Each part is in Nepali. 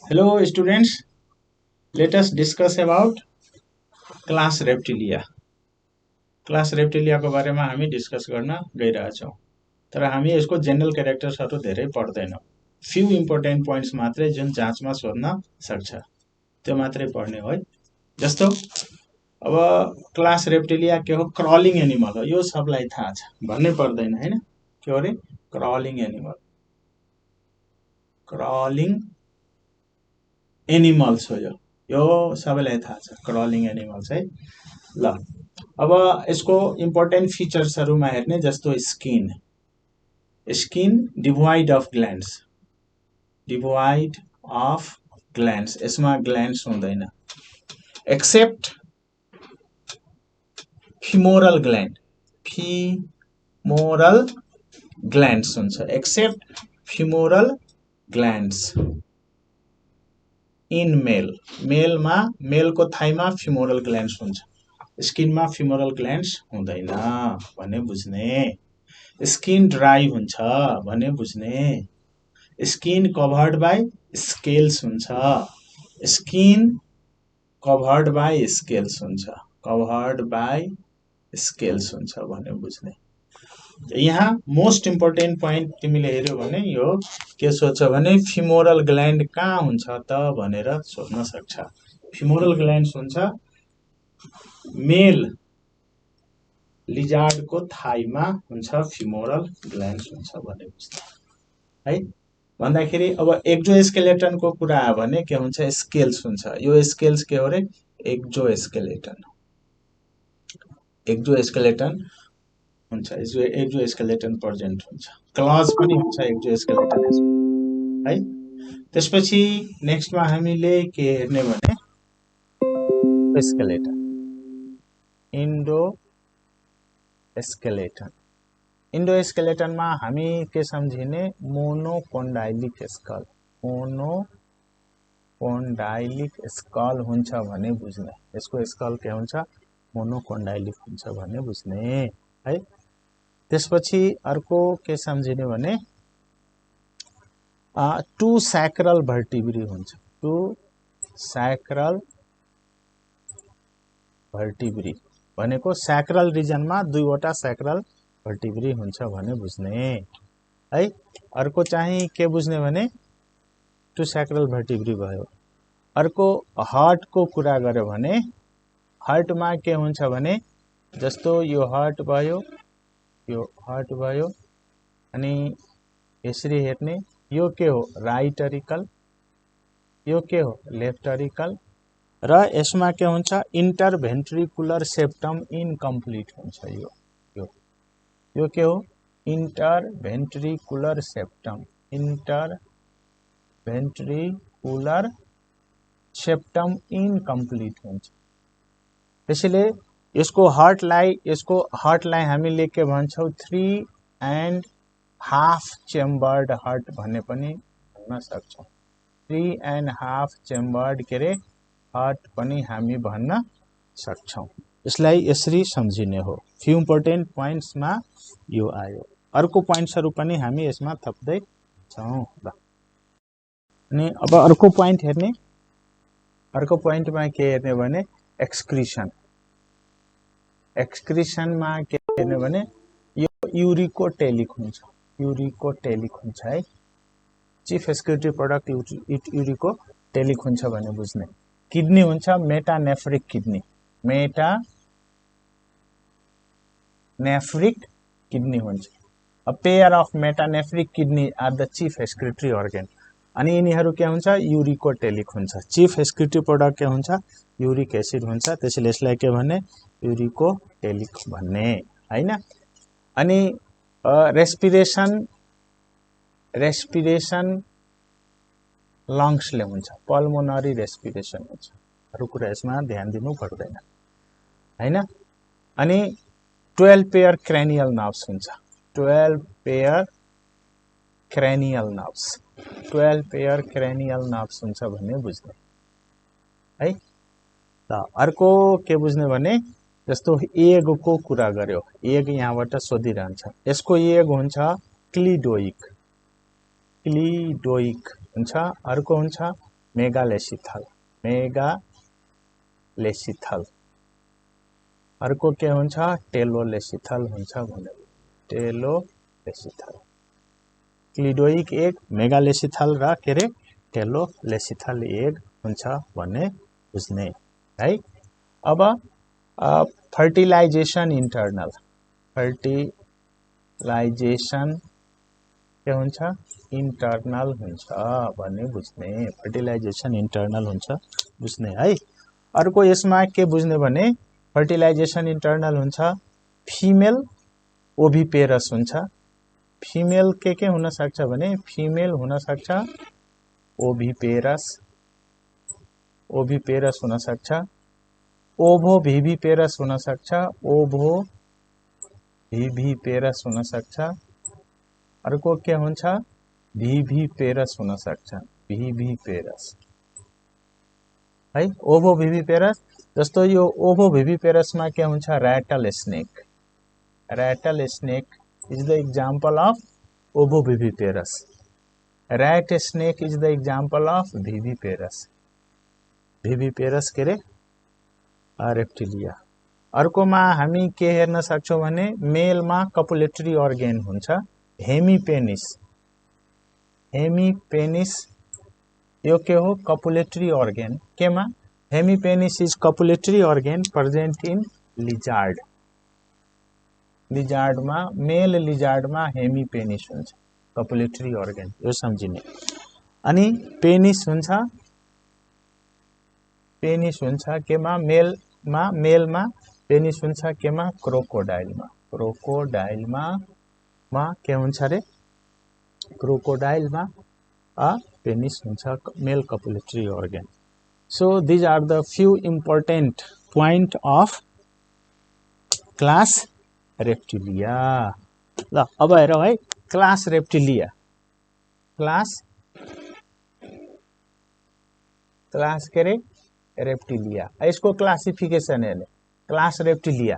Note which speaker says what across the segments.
Speaker 1: Hello students, let us discuss about class reptilia. Class रेप्टिलियाको बारेमा हामी डिस्कस गर्न गइरहेछौँ। तर हामी यसको जेनरल क्यारेक्टर्सहरू धेरै पढ्दैनौँ। फ्यु इम्पोर्टेन्ट पोइन्ट्स मात्रै जुन जाँचमा सोध्न सक्छ त्यो मात्रै पढ्ने हो है। जस्तो अब क्लास रेप्टिलिया के हो? क्रलिङ एनिमल हो, यो सबलाई थाहा छ, भन्नै पर्दैन हैन। के हो रे? Crawling animal. क्रलिङ एनिमल्स हो यो सबैलाई थाहा छ, क्रलिङ एनिमल्स है। ल अब यसको इम्पोर्टेन्ट फिचर्सहरुमा हेर्ने जस्तो स्किन डिभोइड अफ ग्ल्यान्ड्स, यसमा ग्ल्यान्ड्स हुँदैन एक्सेप्ट फिमोरल ग्ल्यान्ड्स हुन्छ, एक्सेप्ट फिमोरल ग्ल्यान्ड्स इन मेलमा मेलको थाइमा फिमोरल ग्ल्यान्ड्स हुन्छ, स्किनमा फिमोरल ग्ल्यान्ड्स हुँदैन भन्ने बुझ्ने। स्किन ड्राई हुन्छ भन्ने बुझ्ने। स्किन कभर्ड बाई स्केल्स हुन्छ, स्किन कभर्ड बाई स्केल्स हुन्छ भन्ने बुझ्ने। यहाँ मोस्ट इम्पोर्टेन्ट पोइन्ट तिमीले हेर्यौ भने यो के सोध्छ भने फिमोरल ग्ल्यान्ड कहाँ हुन्छ त भनेर सोध्न सक्छ। फिमोरल ग्ल्यान्ड्स हुन्छ मेल लिजार्डको थाइमा हुन्छ, फिमोरल ग्ल्यान्ड्स हुन्छ भन्ने बुझ्ने है। भन्दाखेरि अब एक्जोस्केलेटनको कुरा आयो भने के हुन्छ? स्केल्स हुन्छ। यो स्केल्स के हो रे? एक्जोस्केलेटन हुन्छ, एक्जोस्केलेटन प्रेजेन्ट हुन्छ। क्लज पनि हुन्छ एक्जोस्केलेटन है। त्यसपछि नेक्स्टमा हामीले के हेर्ने भने स्केलेटन, इन्डोस्केलेटनमा हामी के सम्झिने? मोनोकोन्डाइलिक स्कल हुन्छ भन्ने बुझ्ने। यसको स्कल के हुन्छ? मोनोकोन्डाइलिक हुन्छ भन्ने बुझ्ने है। त्यसपछि अर्को के सम्झिने भने टु सैक्रल भर्टिब्री हुन्छ, टु सैक्रल भर्टिब्री भनेको सैक्रल रिजनमा दुईवटा सैक्रल भर्टिब्री हुन्छ भन्ने बुझ्ने है। अर्को चाहिँ के बुझ्ने भने टु सैक्रल भर्टिब्री भयो। अर्को हार्टको कुरा गर्यो भने हार्टमा के हुन्छ भने जस्तो यो हार्ट भयो अनि यसरी हेर्ने, यो के हो? राइट अरिकल, यो के हो? लेफ्ट अरिकल र यसमा के हुन्छ? इन्टरभेन्ट्रिकुलर सेप्टम इनकम्प्लिट हुन्छ। यो के हो? इन्टरभेन्ट्रिकुलर सेप्टम इनकम्प्लिट हुन्छ। त्यसैले यसको हार्टलाई हामीले के भन्छौं? 3.5 चेम्बर्ड हार्ट भन्ने पनि भन्न सक्छौं। 3.5 चेम्बर्ड के रे हार्ट पनि हामी भन्न सक्छौं। यसलाई यसरी सम्झिने हो। फ्यु इम्पोर्टेन्ट पोइन्ट्समा यो आयो। अर्को पोइन्ट्सहरु पनि हामी यसमा थप्दै छौं। अनि अब अर्को पोइन्ट हेर्ने, अर्को पोइन्टमा के हेर्ने भने एक्सक्रिसनमा के हेर्ने भने यो युरिकोटेलिक हुन्छ है। चीफ एक्सक्रिटरी प्रोडक्ट युरिकोटेलिक हुन्छ भन्ने बुझ्ने। किडनी हुन्छ मेटानेफ्रिक किडनी हुन्छ। A pair of metanephric kidney are the chief excretory organ। अनि यिनीहरू के हुन्छ? युरिकोटेलिक हुन्छ। चीफ एक्सक्रिटरी प्रोडक्ट के हुन्छ? युरिक एसिड हुन्छ। त्यसैले यसलाई के भन्ने? युरिकोटेलिक भन्ने हैन। अनि रेस्पिरेसन लंग्सले हुन्छ, पल्मोनरी रेस्पिरेसन हुन्छ। अरु कुरा यसमा ध्यान दिनु पर्दैन हैन। अनि 12 पेयर क्रेनियल नर्भ्स हुन्छ, 12 पेयर क्रेनियल नर्भ्स हुन्छ भन्ने बुझ्ने है। त अर्को के बुझ्ने भने जस्तो एगको कुरा गर्यो, एग यहाँबाट सोधिरहन्छ। यसको एग हुन्छ क्लिडोइक हुन्छ। अर्को हुन्छ मेगालेसिथल, मेगालेसिथल। अर्को के हुन्छ टेलोलेसिथल हुन्छ भने टेलोलेसिथल। क्लिडोइक एग, मेगालेसिथल र के रे टेलोलेसिथल एग हुन्छ भन्ने बुझ्ने है। अब फर्टिलाइजेसन इन्टर्नल, फर्टिलाइजेसन के हुन्छ इन्टर्नल हुन्छ भन्ने बुझ्ने, फर्टिलाइजेसन इन्टर्नल हुन्छ बुझ्ने है। अर्को यसमा के बुझ्ने भने फर्टिलाइजेसन इन्टर्नल हुन्छ फिमेल ओभिपेरस हुन्छ। फिमेल के हुन सक्छ भने फिमेल हुन सक्छ ओभिपेरस, ओभिपेरस हुन सक्छ, ओभो भिभिपेरस हुन सक्छ, ओभो भिभिपेरस हुन सक्छ। अर्को के हुन्छ भिभिपेरस हुन सक्छ, भिभिपेरस है, ओभो भिभिपेरस। जस्तो यो ओभो भिभिपेरसमा के हुन्छ rattle snake, rattle snake is the example of ovoviviparous, rat snake is the example of viviparous, viviparous के रे रेप्टिलिया। अर्कोमा हामी के हेर्न सक्छौं भने मेलमा कपुलेटरी अर्गेन हुन्छ हेमिपेनिस, हेमिपेनिस यो के हो कपुलेटरी अर्गेन केमा hemipenis is copulatory organ present in lizard, लिजार्डमा मेल लिजार्डमा हेमिपेनिस हुन्छ कपुलेटरी अर्गेन यो सम्झिने। अनि पेनिस हुन्छ, पेनिस हुन्छ केमा मेलमा पेनिस हुन्छ केमा क्रोकोडाइलमा, क्रोकोडाइलमा के हुन्छ रे क्रोकोडाइलमा पेनिस हुन्छ male copulatory organ. So these are the few important point of class reptilia. ल अब हेरौँ है क्लास रेप्टिलिया, क्लास के रे रेप्टिलिया, यसको क्लासिफिकेसन हेर्ने क्लास रेप्टिलिया।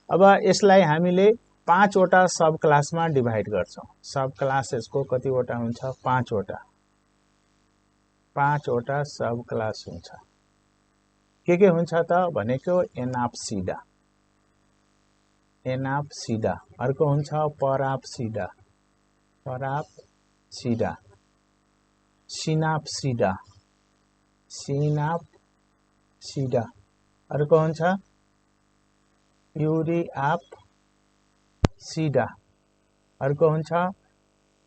Speaker 1: अब यसलाई हामीले 5 वटा सब क्लासमा डिभाइड गर्छौं। सब क्लास यसको कतिवटा हुन्छ 5 वटा, 5 वटा सब क्लास हुन्छ। के हुन्छ त भनेको एनाप्सिडा, एनाप्सिडा। अर्को हुन्छ पराप्सिडा, पराप्सिडा, सिनाप्सिडा, सिनाप्सिडा। अर्को हुन्छ युरिआप्सिडा, अर्को हुन्छ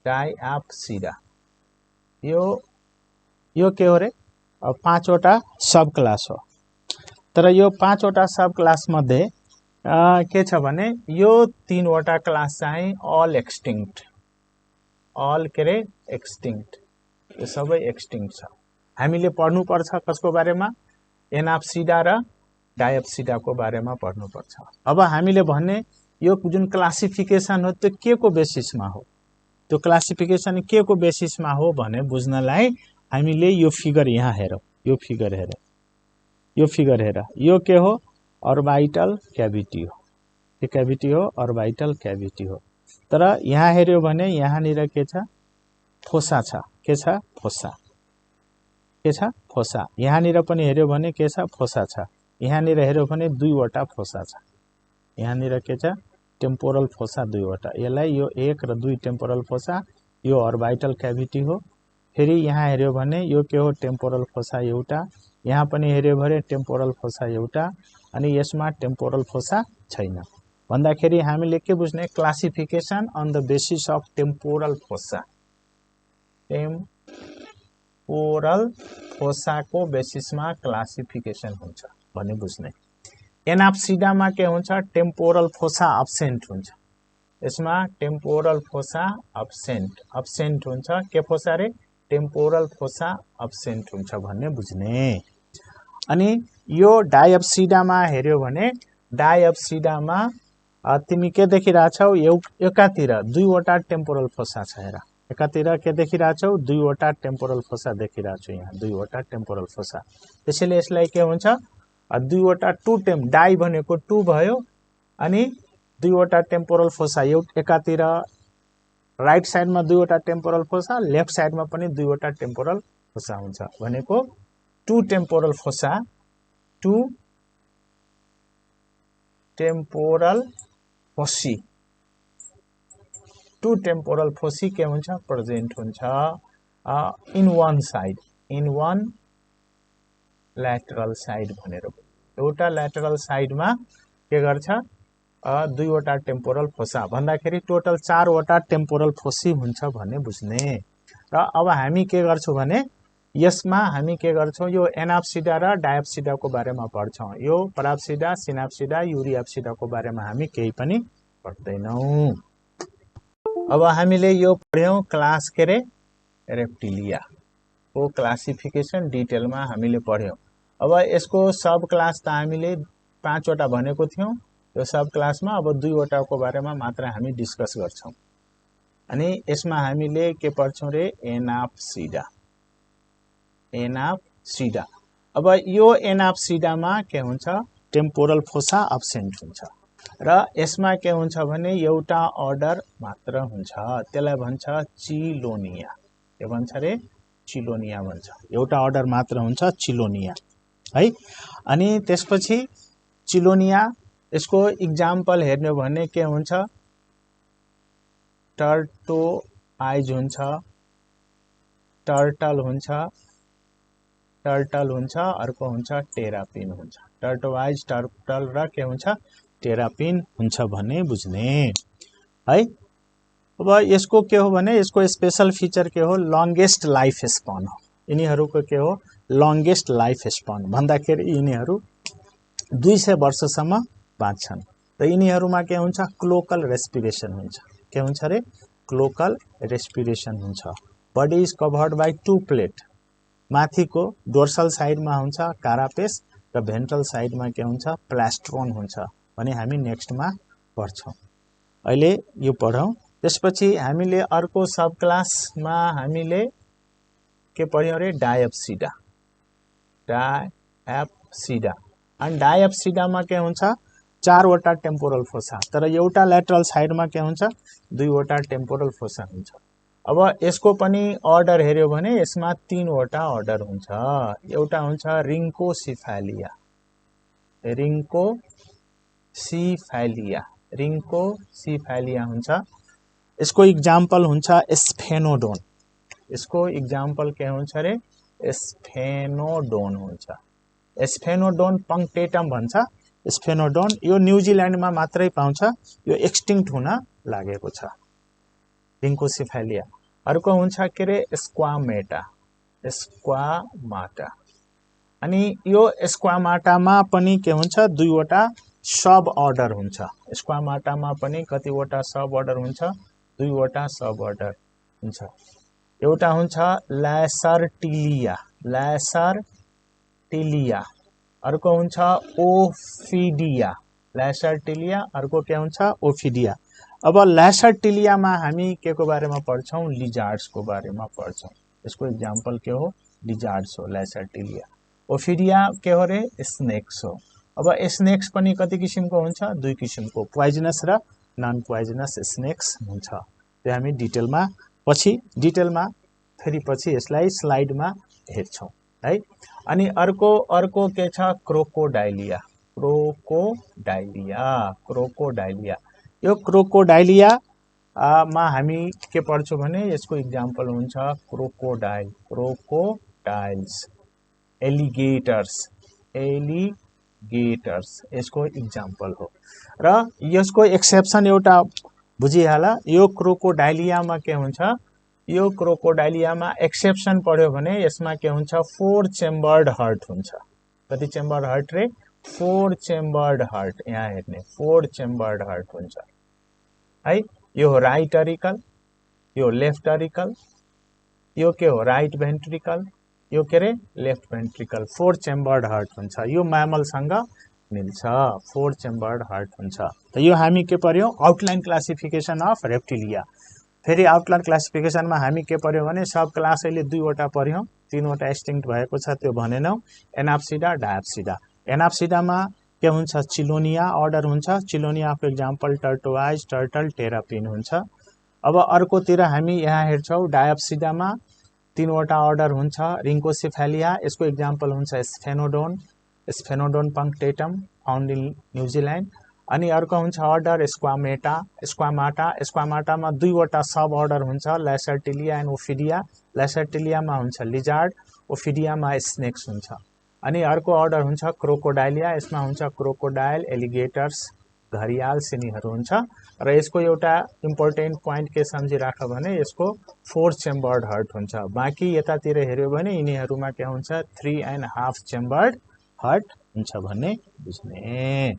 Speaker 1: डाइआप्सिडा। यो के हो रे 5 वटा सब क्लास हो। तर यो 5 वटा सब क्लास मध्ये के छ भने यो 3 वटा क्लास चाहिँ अल एक्सटिंक्ट, अल के रे एक्सटिंक्ट, यो सबै एक्सटिंक्ट छ। हामीले पढ्नु पर्छ कसको बारेमा एनाप्सिडा र डायप्सिडाको बारेमा पढ्नु पर्छ। अब हामीले भन्ने यो जुन क्लासिफिकेसन हो त्यो के को बेसिसमा हो, त्यो क्लासिफिकेसन के को बेसिसमा हो भने बुझ्नलाई हामीले यो फिगर यहाँ हेरौँ, यो फिगर हेर, यो फिगर हेर, यो के हो अर्बाइटल क्याभिटी हो, यो क्याभिटी हो अर्बाइटल क्याभिटी हो। तर यहाँ हेर्यो भने यहाँनिर के छ फोसा छ, के छ फोसा, के छ फोसा। यहाँनिर पनि हेर्यो भने के छ फोसा छ, यहाँनिर हेर्यो भने 2 वटा फोसा छ, यहाँनिर के छ टेम्पोरल फोसा 2 वटा। यसलाई यो 1 र 2 टेम्पोरल फोसा, यो अर्बाइटल क्याभिटी हो। फेरि यहाँ हेर्यो भने यो के हो टेम्पोरल फोसा एउटा, यहाँ पनि हेर्यो भने टेम्पोरल फोसा एउटा, अनि यसमा टेम्पोरल फोसा छैन। भन्दाखेरि हामीले के बुझ्ने classification on the basis of temporal fossa, temporal फोसाको बेसिसमा क्लासिफिकेसन हुन्छ भन्ने बुझ्ने। एनाप्सिडामा के हुन्छ टेम्पोरल फोसा अब्सेन्ट हुन्छ, यसमा टेम्पोरल फोसा अब्सेन्ट, अब्सेन्ट हुन्छ के फोसा रे टेम्पोरल फोसा अब्सेन्ट हुन्छ भन्ने बुझ्ने। अनि यो डायप्सिडामा हेर्यो भने डायप्सिडामा तिमी के देखिरहेछौ एकातिर 2 वटा टेम्पोरल फोसा छ, हेर एकातिर के देखिरहेछौ 2 वटा टेम्पोरल फोसा देखिरहेछु, यहाँ 2 वटा टेम्पोरल फोसा। त्यसैले यसलाई के हुन्छ 2 वटा 2 डाइ भनेको 2 भयो, अनि 2 वटा टेम्पोरल फोसा एकातिर राइट साइडमा 2 वटा टेम्पोरल फोसा, लेफ्ट साइडमा पनि 2 वटा टेम्पोरल फोसा हुन्छ भनेको two temporal fossa two temporal fossae two temporal fossae के हुन्छ प्रेजेन्ट हुन्छ in one side in one lateral side भनेर एउटा ल्याटरल साइडमा के गर्छ दुईवटा टेम्पोरल फोसा भन्दाखेरि टोटल 4 वटा टेम्पोरल फोसी हुन्छ भन्ने बुझ्ने र अब हामी के गर्छौं भने यसमा हामी के गर्छौं यो एनाप्सिडा र डायप्सिडाको बारेमा पढ्छौं यो पराप्सिडा सिनाप्सिडा युरियाप्सिडाको बारेमा हामी केही पनि पढ्दैनौं अब हामीले यो पढ्यौं क्लास के रे रेप्टिलिया को क्लासिफिकेसन डिटेलमा हामीले पढ्यौं अब यसको सब क्लास त हामीले 5 वटा भनेको थियौं यो सब क्लासमा अब 2 वटाको बारेमा मात्र हामी डिस्कस गर्छौं अनि यसमा हामीले के पढ्छौं रे एनाप्सिडा अब यो एनाप्सिडामा के हुन्छ टेम्पोरल फोसा अब्सेन्ट हुन्छ र यसमा के हुन्छ भने एउटा अर्डर मात्र हुन्छ त्यसलाई भन्छ चिलोनिया के भन्छ रे चिलोनिया भन्छ एउटा अर्डर मात्र हुन्छ चिलोनिया है अनि त्यसपछि चिलोनिया यसको एक्जाम्पल हेर्ने हो भने के हुन्छ टर्टोआइज हुन्छ टर्टल हुन्छ अर्को हुन्छ टेरापिन हुन्छ टर्टोआइज टर्टल र के हुन्छ टेरापिन हुन्छ भन्ने बुझ्ने है अब यसको के हो भने यसको स्पेशल फिचर के हो लंगेस्ट लाइफ स्पान हो यिनीहरुको के हो लंगेस्ट लाइफ स्पान भन्दाखेरि यिनीहरु 200 वर्षसम्म बाँच्छन् र यिनीहरुमा के हुन्छ क्लोकल रेस्पिरेसन हुन्छ के हुन्छ रे क्लोकल रेस्पिरेसन हुन्छ body is covered by 2 plate माथिको डोर्सल साइडमा हुन्छ कारापेस र भेन्ट्रल साइडमा के हुन्छ प्लास्ट्रोन हुन्छ भने हामी नेक्स्टमा पढ्छौं अहिले यो पढौं त्यसपछि हामीले अर्को सब क्लासमा हामीले के पढ्यौं रे डायप्सिडा अनि डायप्सिडामा के हुन्छ 4 वटा टेम्पोरल फोसा तर एउटा ल्याटरल साइडमा के हुन्छ 2 वटा टेम्पोरल फोसा हुन्छ अब यसको पनि अर्डर हेर्यो भने यसमा 3 वटा अर्डर हुन्छ एउटा हुन्छ रिङ्कोसिफालिया हुन्छ यसको एक्जाम्पल हुन्छ स्फेनोडोन यसको एक्जाम्पल के हुन्छ रे स्फेनोडोन हुन्छ स्फेनोडोन पंक्टेटम भन्छ स्फेनोडोन यो न्यूजील्यान्डमा मात्रै पाउँछ यो एक्सटिंक्ट हुन लागेको छ रिङ्कोसिफालिया अर्को हुन्छ के रे स्क्वामाटा अनि यो स्क्वामाटामा पनि के हुन्छ 2 वटा सब अर्डर हुन्छ स्क्वामाटामा पनि कतिवटा सब अर्डर हुन्छ 2 वटा सब अर्डर हुन्छ एउटा हुन्छ ल्यासर्टिलिया अर्को हुन्छ ल्यासर्टिलिया अर्को के हुन्छ ओफिडिया अब ल्यासर्टिलियामा हामी के को बारेमा पढ्छौं लिजार्ड्स को बारेमा पढ्छौं यसको एक्जाम्पल के हो लिजार्ड्स हो ल्यासर्टिलिया ओफिडिया के हो रे स्नेक्स हो अब स्नेक्स पनि कति किसिमको हुन्छ 2 किसिमको पोइजनस र नन पोइजनस स्नेक्स हुन्छ त्यो हामी डिटेलमा फेरि पछि यसलाई स्लाइडमा हेर्छौं है अनि अर्को के छ क्रोकोडाइलिया यो क्रोकोडाइलिया मा हामी के पढ्छौं भने यसको एक्जाम्पल हुन्छ क्रोकोडाइल्स एलिगेटर्स यसको एक्जाम्पल हो र यसको एक्सेप्सन एउटा बुझिहाला यो क्रोकोडाइलियामा के हुन्छ यो क्रोकोडाइलियामा एक्सेप्सन पढ्यो भने यसमा के हुन्छ 4 चेम्बर्ड हार्ट हुन्छ कति चेम्बर्ड हार्ट रे 4 चेम्बर्ड हार्ट यहाँ हेर्ने 4 चेम्बर्ड हार्ट हुन्छ है यो हो राइट अरिकल यो लेफ्ट अरिकल यो के हो राइट भेन्ट्रिकल यो के रे लेफ्ट भेन्ट्रिकल 4 चेम्बर्ड हार्ट हुन्छ यो मैमल सँग मिल्छ 4 चेम्बर्ड हार्ट हुन्छ त यो हामी के पर्यो आउटलाइन क्लासिफिकेसन अफ रेप्टिलिया फेरि आउटलाइन क्लासिफिकेसनमा हामी के पर्यो भने सब क्लास अहिले 2 वटा पर्यौं 3 वटा एक्सटिंक्ट भएको छ त्यो भनेनौ एनाप्सिडा डायप्सिडा एनाप्सिडामा के हुन्छ चिलोनिया अर्डर हुन्छ चिलोनियाको एक्जाम्पल टर्टोआइज टर्टल टेरापिन हुन्छ अब अर्कोतिर हामी यहाँ हेर्छौं डायप्सिडामा
Speaker 2: तीनवटा अर्डर हुन्छ रिङ्कोसेफेलिया, यसको इक्जाम्पल हुन्छ स्फेनोडोन पंक्टेटम फाउन्ड इन न्युजिल्यान्ड। अनि अर्को हुन्छ अर्डर स्क्वामाटामा दुईवटा सब अर्डर हुन्छ ल्यासर्टिलिया एन्ड ओफिडिया। ल्यासर्टिलियामा हुन्छ लिजार्ड, ओफिडियामा स्नेक्स हुन्छ। अनि अर्को अर्डर हुन्छ क्रोकोडाइलिया, यसमा हुन्छ क्रोकोडाइल, एलिगेटर्स, घरियाल, सिनीहरू हुन्छ। र यसको एउटा इम्पोर्टेन्ट पोइन्ट के सम्झिराख भने यसको 4 चेम्बर्ड हार्ट हुन्छ। बाँकी यतातिर हेर्यो भने यिनीहरूमा के हुन्छ 3.5 चेम्बर्ड हार्ट हुन्छ भन्ने बुझ्ने।